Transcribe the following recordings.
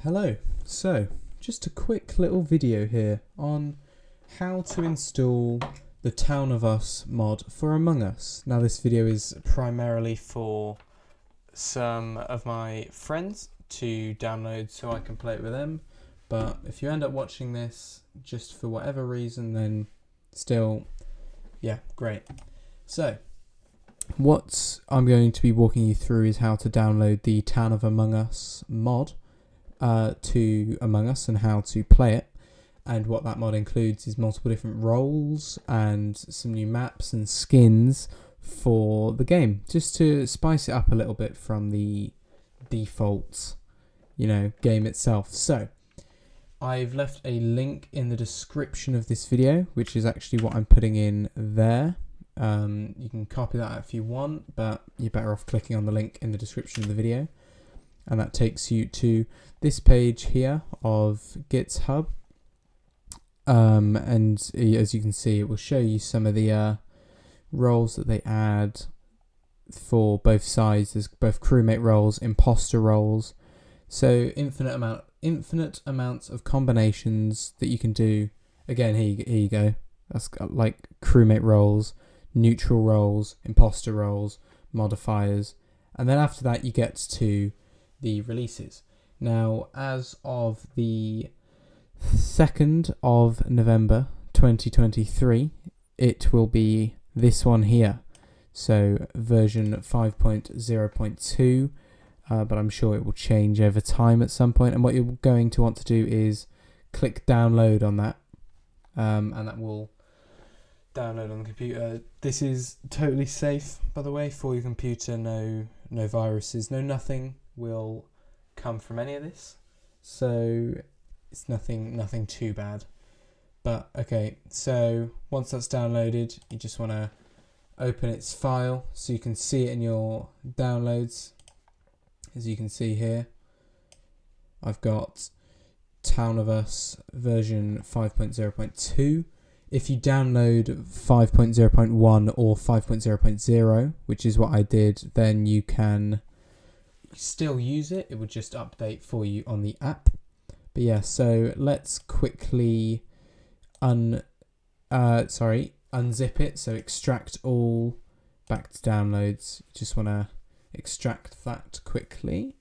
Hello, so just a quick little video here on how to install the Town of Us mod for Among Us. Now this video is primarily for some of my friends to download so I can play it with them, but if you end up watching this just for whatever reason, then still, yeah, great. So what I'm going to be walking you through is how to download the Town of Among Us mod to Among Us and how to play it. And what that mod includes is multiple different roles and some new maps and skins for the game, just to spice it up a little bit from the default, game itself. So I've left a link in the description of this video, which is actually what I'm putting in there. You can copy that if you want, but you're better off clicking on the link in the description of the video. And that takes you to this page here of GitHub. And as you can see, it will show you some of the roles that they add for both sides. There's both crewmate roles, imposter roles. So infinite amounts of combinations that you can do. Again, here you go. That's like crewmate roles, neutral roles, imposter roles, modifiers. And then after that, you get to the releases. Now, as of the 2nd of November 2023, it will be this one here. So version 5.0.2, but I'm sure it will change over time at some point. And what you're going to want to do is click download on that, and that will download on the computer. This is totally safe, by the way, for your computer. No viruses, no nothing will come from any of this, so it's nothing too bad. But okay, so once that's downloaded, you just want to open its file so you can see it in your downloads. As you can see here, I've got Town of Us version 5.0.2. If you download 5.0.1 or 5.0.0, which is what I did, then you can still use it. It would just update for you on the app. But yeah, so let's quickly unzip it. So extract all, back to downloads. You just want to extract that quickly.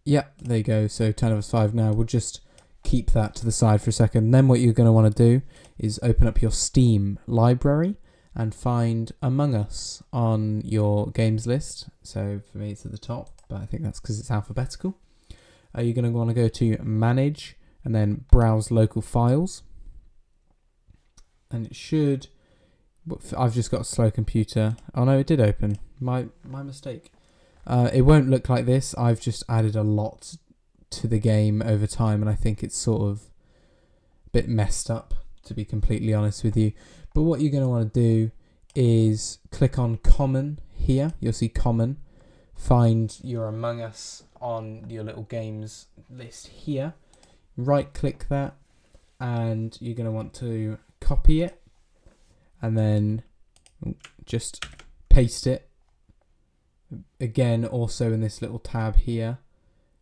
Yeah, there you go. So Town of Us 5 now. We'll just keep that to the side for a second. Then what you're going to want to do is open up your Steam library and find Among Us on your games list. So for me it's at the top, but I think that's because it's alphabetical. You're going to want to go to Manage and then Browse Local Files. And it should... I've just got a slow computer. Oh no, it did open. My mistake. It won't look like this. I've just added a lot to the game over time, and I think it's sort of a bit messed up, to be completely honest with you. But what you're going to want to do is click on Common here. You'll see Common. Find your Among Us on your little games list here. Right click that, and you're going to want to copy it and then just paste it. Again, also in this little tab here,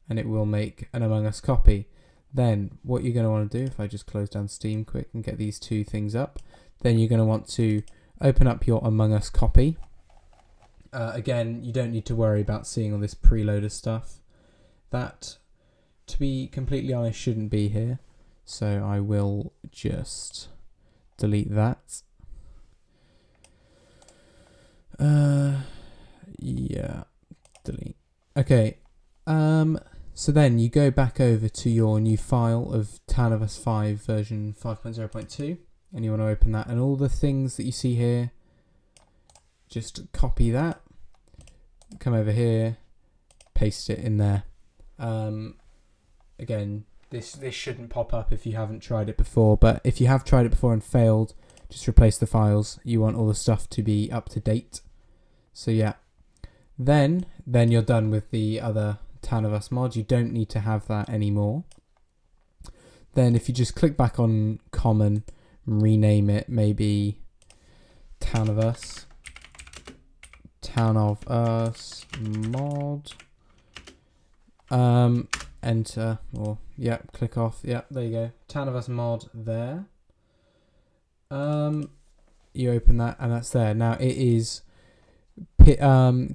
and it will make an Among Us copy. Then what you're going to want to do, if I just close down Steam quick and get these two things up, then you're going to want to open up your Among Us copy. Again, you don't need to worry about seeing all this preloader stuff. That, to be completely honest, shouldn't be here. So I will just delete that. Yeah, delete. Okay. So then you go back over to your new file of Town of Us 5 version 5.0.2, and you want to open that, and all the things that you see here, just copy that, come over here, paste it in there. Again, this shouldn't pop up if you haven't tried it before, but if you have tried it before and failed, just replace the files. You want all the stuff to be up to date. So yeah, then you're done with the other Town of Us mod. You don't need to have that anymore. Then if you just click back on Common, rename it maybe Town of Us mod, enter, or yeah, click off. Yeah, there you go. Town of Us mod there. You open that, and that's there. Now it is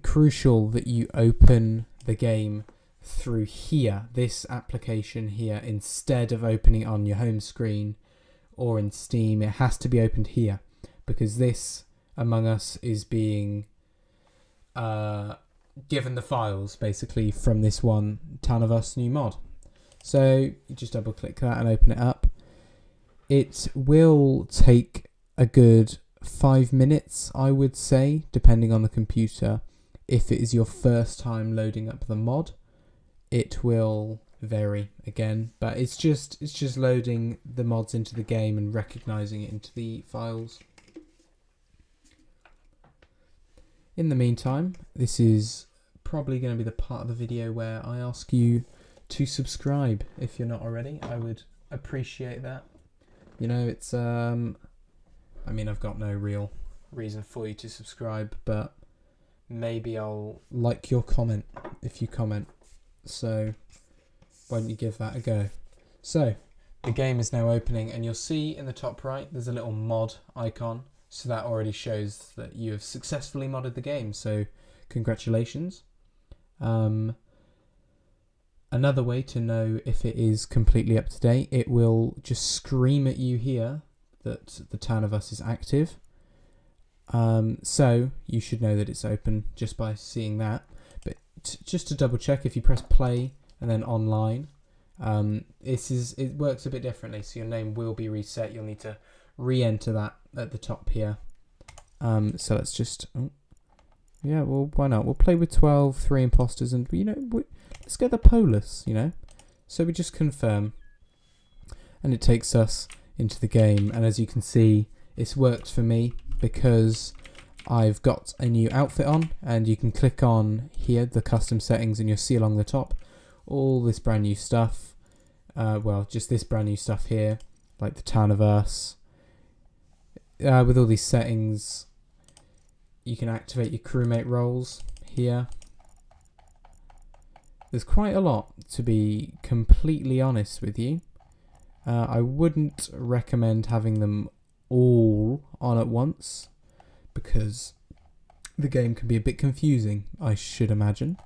crucial that you open the game through here, this application here, instead of opening it on your home screen or in Steam. It has to be opened here because this Among Us is being given the files basically from this one Town of Us new mod. So you just double click that and open it up. It will take a good 5 minutes, I would say, depending on the computer. If it is your first time loading up the mod, it will vary again, but it's just loading the mods into the game and recognizing it into the files. In the meantime, this is probably going to be the part of the video where I ask you to subscribe if you're not already. I would appreciate that. You know, it's I mean, I've got no real reason for you to subscribe, but maybe I'll like your comment if you comment. So why don't you give that a go? So the game is now opening, and you'll see in the top right there's a little mod icon. So that already shows that you have successfully modded the game. So congratulations. Another way to know if it is completely up to date, it will just scream at you here that the Town of Us is active. So you should know that it's open just by seeing that. But just to double check, if you press play and then online, it works a bit differently. So your name will be reset. You'll need to re-enter that at the top here. So let's just, yeah, well, why not? We'll play with 12, 3 imposters, and you know, let's get the Polus, you know. So we just confirm, and it takes us into the game. And as you can see, it's worked for me because I've got a new outfit on, and you can click on here the custom settings, and you'll see along the top all this brand new stuff. Well, just this brand new stuff here, like the Town of Us. With all these settings, you can activate your crewmate roles here. There's quite a lot, to be completely honest with you. I wouldn't recommend having them all on at once because the game can be a bit confusing, I should imagine.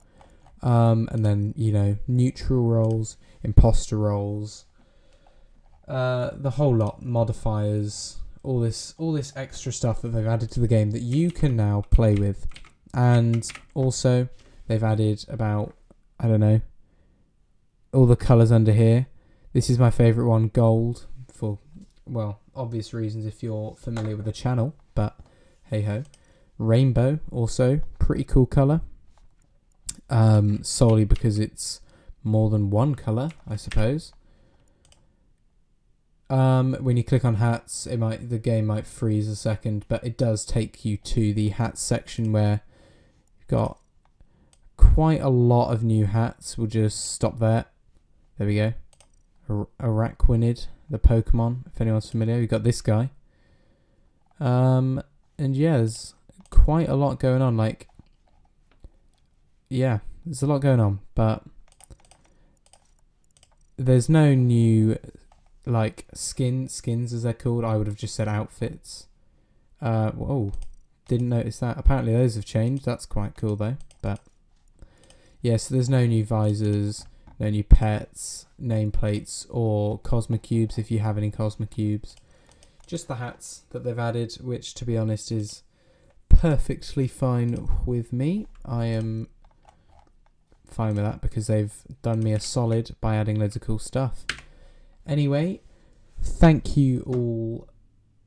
And then, you know, neutral roles, imposter roles, the whole lot, modifiers, all this extra stuff that they've added to the game that you can now play with. And also they've added about, I don't know, all the colours under here. This is my favourite one, gold, for, well, obvious reasons if you're familiar with the channel, but hey ho. Rainbow, also pretty cool colour, solely because it's more than one colour, I suppose. When you click on hats, the game might freeze a second, but it does take you to the hats section where you've got quite a lot of new hats. We'll just stop there. There we go. Araquanid, the Pokemon, if anyone's familiar. We've got this guy. And yeah, there's quite a lot going on. Like, yeah, there's a lot going on, but there's no new, like, skins as they're called. I would have just said outfits. Whoa, didn't notice that. Apparently those have changed. That's quite cool though. But yeah, so there's no new visors, no new pets, nameplates, or Cosmocubes if you have any Cosmocubes. Just the hats that they've added, which to be honest is perfectly fine with me. I am fine with that because they've done me a solid by adding loads of cool stuff. Anyway, thank you all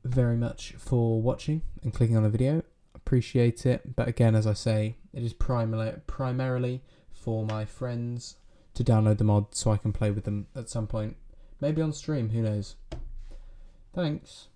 very much for watching and clicking on the video. Appreciate it. But again, as I say, it is primarily for my friends to download the mod so I can play with them at some point. Maybe on stream, who knows. Thanks.